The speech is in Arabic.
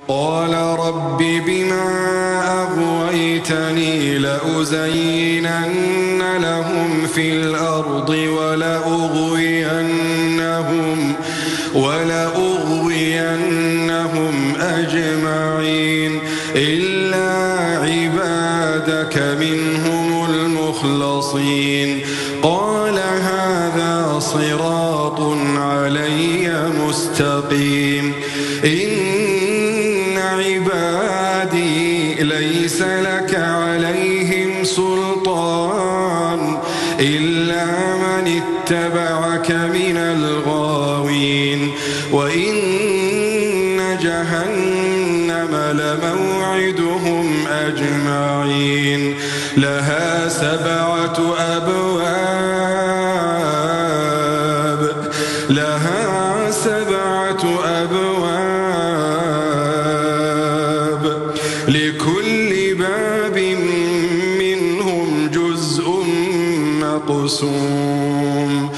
قال رب بما أغويتني لأزينن لهم في الأرض ولأغوينهم أجمعين إلا عبادك منهم المخلصين قال هذا صراط علي مستقيم إن عبادي ليس لك عليهم سلطان إلا من اتبعك من الغاوين وإن جهنم لموعدهم أجمعين لها 7 أبواب لكل باب منهم جزء مقسوم